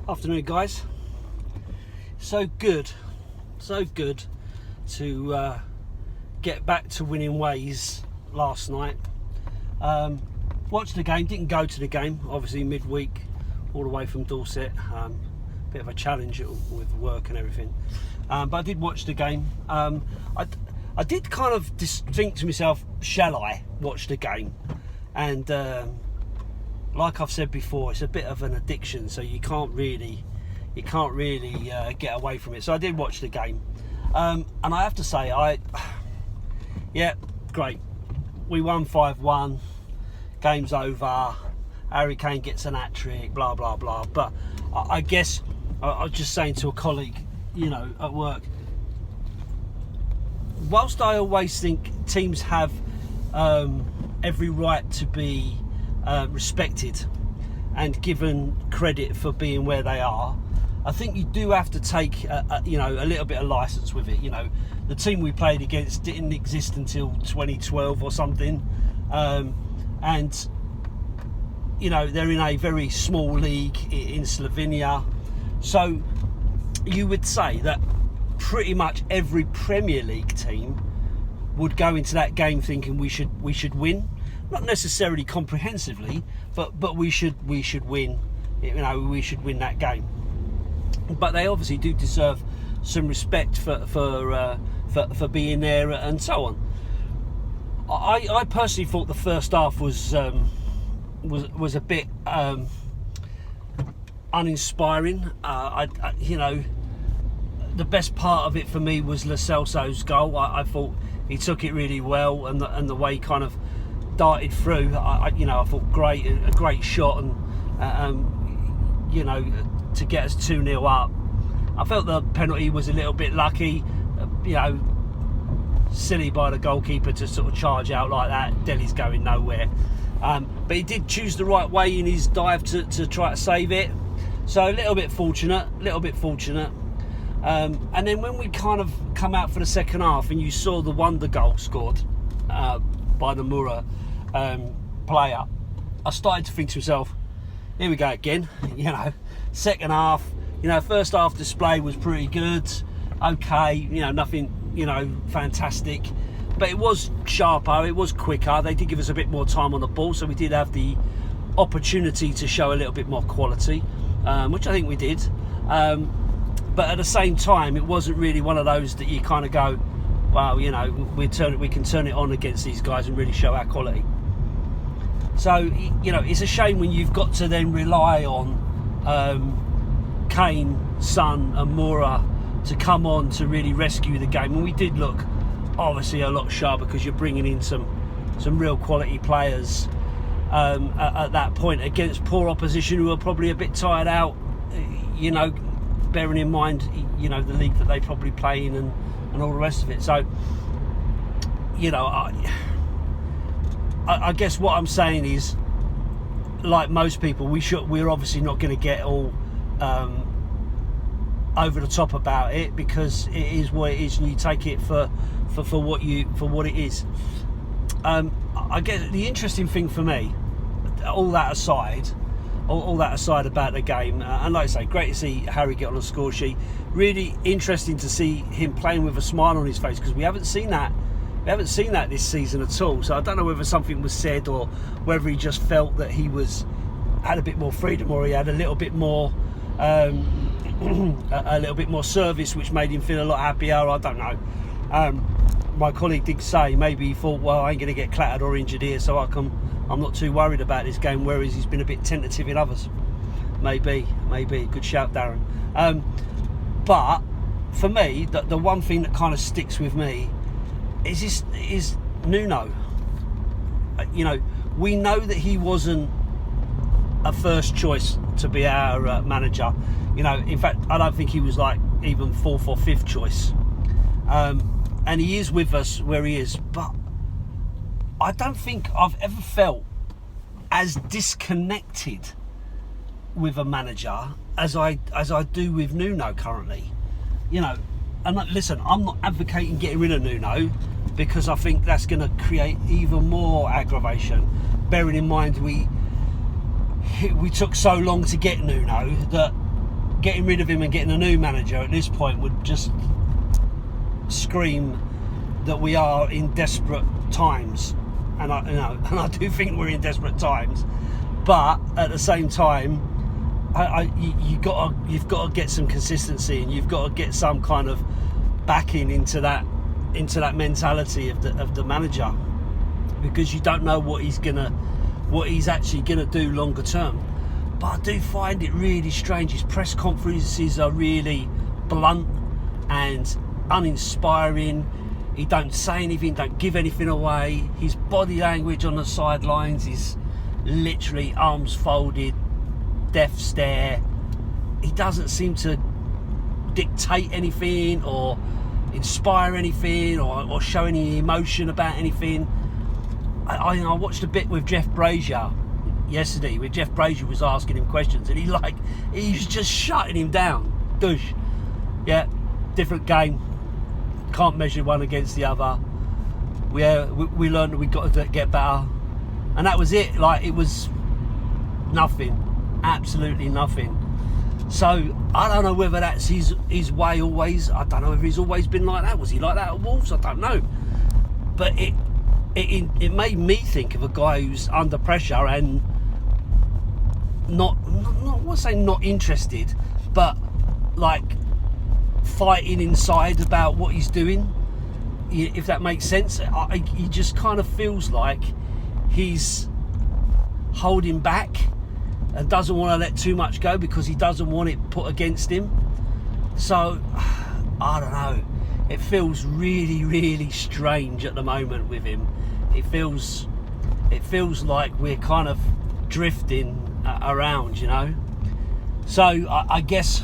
Afternoon, guys. So good to get back to winning ways last night. Watched the game, didn't go to the game, obviously midweek, all the way from Dorset. Bit of a challenge with work and everything, but I did watch the game. I did kind of think to myself, shall I watch the game? And like I've said before, it's a bit of an addiction, so you can't really get away from it. So I did watch the game, and I have to say, yeah, great. We won 5-1. Game's over. Harry Kane gets an hat-trick. Blah blah blah. But I guess I was just saying to a colleague, at work. Whilst I always think teams have every right to be respected and given credit for being where they are, I think you do have to take a little bit of license with it. The team we played against didn't exist until 2012 or something, and they're in a very small league in Slovenia, so you would say that pretty much every Premier League team would go into that game thinking we should win. Not necessarily comprehensively, but we should win. We should win that game. But they obviously do deserve some respect for being there and so on. I personally thought the first half was a bit uninspiring. The best part of it for me was Lo Celso's goal. I thought he took it really well, and the way he kind of darted through, I thought a great shot, and to get us 2-0 up. I felt the penalty was a little bit lucky, silly by the goalkeeper to sort of charge out like that. Dele's going nowhere, but he did choose the right way in his dive to try to save it. So a little bit fortunate. And then when we kind of come out for the second half, and you saw the wonder goal scored by the Mura player, I started to think to myself, here we go again. Second half, first half display was pretty good. Okay, nothing, fantastic, but it was sharper, it was quicker. They did give us a bit more time on the ball, so we did have the opportunity to show a little bit more quality, which I think we did. But at the same time, it wasn't really one of those that you kind of go, wow, we can turn it on against these guys and really show our quality. So, it's a shame when you've got to then rely on Kane, Son and Moura to come on to really rescue the game. And we did look obviously a lot sharper because you're bringing in some real quality players at that point against poor opposition who are probably a bit tired out, bearing in mind, the league that they probably play in and all the rest of it. So, I guess what I'm saying is, like most people, we're obviously not going to get all over the top about it, because it is what it is, and you take it for what it is. I guess the interesting thing for me, all that aside about the game, and like I say, great to see Harry get on the score sheet. Really interesting to see him playing with a smile on his face, because we haven't seen that this season at all. So I don't know whether something was said or whether he just felt that he had a bit more freedom, or he had a little bit more service, which made him feel a lot happier. I don't know. My colleague did say maybe he thought, well, I ain't going to get clattered or injured here, so I'm not too worried about this game, whereas he's been a bit tentative in others. Maybe. Good shout, Darren. But for me, the one thing that kind of sticks with me is Nuno. We know that he wasn't a first choice to be our manager. In fact, I don't think he was like even fourth or fifth choice. And he is with us where he is, but I don't think I've ever felt as disconnected with a manager as I do with Nuno currently. And listen, I'm not advocating getting rid of Nuno, because I think that's going to create even more aggravation. Bearing in mind we took so long to get Nuno that getting rid of him and getting a new manager at this point would just scream that we are in desperate times. And I do think we're in desperate times, but at the same time, you've got to get some consistency, and you've got to get some kind of backing into that mentality of the manager, because you don't know what he's actually gonna do longer term. But I do find it really strange. His press conferences are really blunt and uninspiring. He don't say anything, don't give anything away. His body language on the sidelines is literally arms folded, death stare. He doesn't seem to dictate anything or inspire anything or show any emotion about anything. I watched a bit with Jeff Brazier yesterday, where Jeff Brazier was asking him questions, and he's just shutting him down. Douche. Yeah, different game. Can't measure one against the other. We learned that we got to get better, and that was it. Like, it was nothing, absolutely nothing. So I don't know whether that's his way always. I don't know if he's always been like that. Was he like that at Wolves? I don't know. But it made me think of a guy who's under pressure and not I won't say not interested, but like fighting inside about what he's doing, if that makes sense. He just kind of feels like he's holding back and doesn't want to let too much go because he doesn't want it put against him. So I don't know, it feels really, really strange at the moment with him. It feels like we're kind of drifting around, you know. So I guess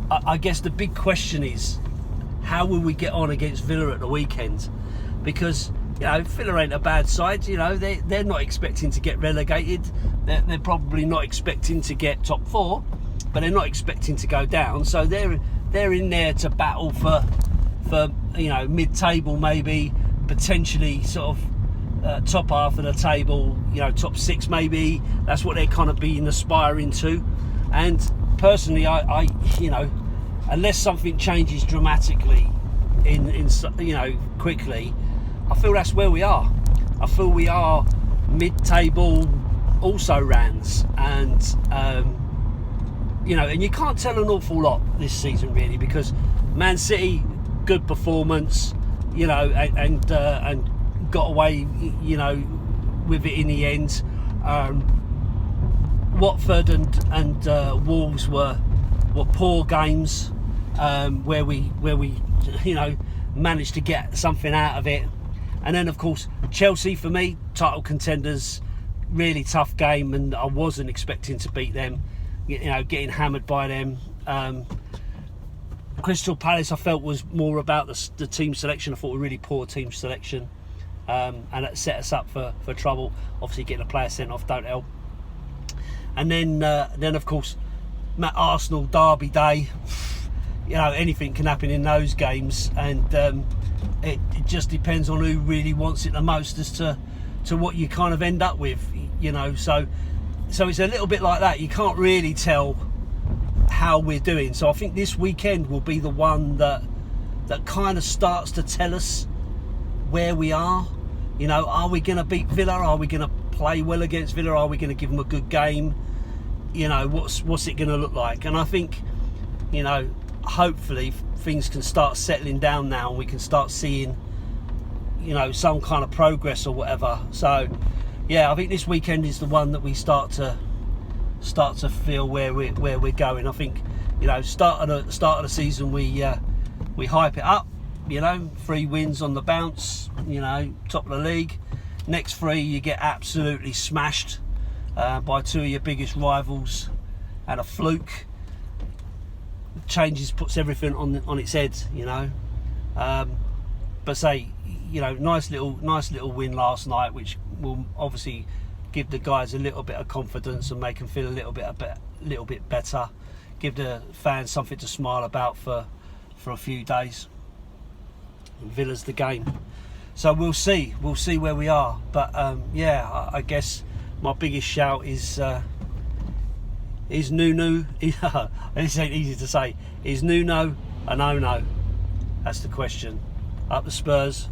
the big question is, how will we get on against Villa at the weekend? Because, you know, Villa ain't a bad side. You know, they're not expecting to get relegated. They're probably not expecting to get top four, but they're not expecting to go down. So they're in there to battle for you know, mid-table, maybe potentially sort of top half of the table. You know, top six maybe. That's what they're kind of being aspiring to. And personally, I you know, unless something changes dramatically in you know, quickly, I feel that's where we are. I feel we are mid-table also rans, and you know, and you can't tell an awful lot this season really, because Man City, good performance, you know, and got away, you know, with it in the end. Watford and Wolves were poor games, where we you know, managed to get something out of it. And then of course Chelsea, for me, title contenders, really tough game, and I wasn't expecting to beat them, you know, getting hammered by them. Crystal Palace, I felt, was more about the team selection. I thought a really poor team selection, and it set us up for trouble. Obviously getting a player sent off don't help. And then of course Arsenal derby day. You know, anything can happen in those games, and it just depends on who really wants it the most as to what you kind of end up with, you know. So it's a little bit like that. You can't really tell how we're doing. So I think this weekend will be the one that kind of starts to tell us where we are. You know, are we going to beat Villa? Are we going to play well against Villa? Are we going to give them a good game? You know, what's it going to look like? And I think, you know, hopefully things can start settling down now, and we can start seeing, you know, some kind of progress or whatever. So yeah, I think this weekend is the one that we start to feel where we're going. I think, you know, start of the season we hype it up, you know, 3 wins on the bounce, you know, top of the league. Next 3 you get absolutely smashed by 2 of your biggest rivals and a fluke. Changes, puts everything on its head, you know. But say, you know, nice little win last night, which will obviously give the guys a little bit of confidence and make them feel a little bit better. Give the fans something to smile about for a few days. And Villa's the game, so we'll see where we are. But yeah, I guess my biggest shout is Is Nuno, this ain't easy to say, is Nuno a no-no? That's the question. Up the Spurs.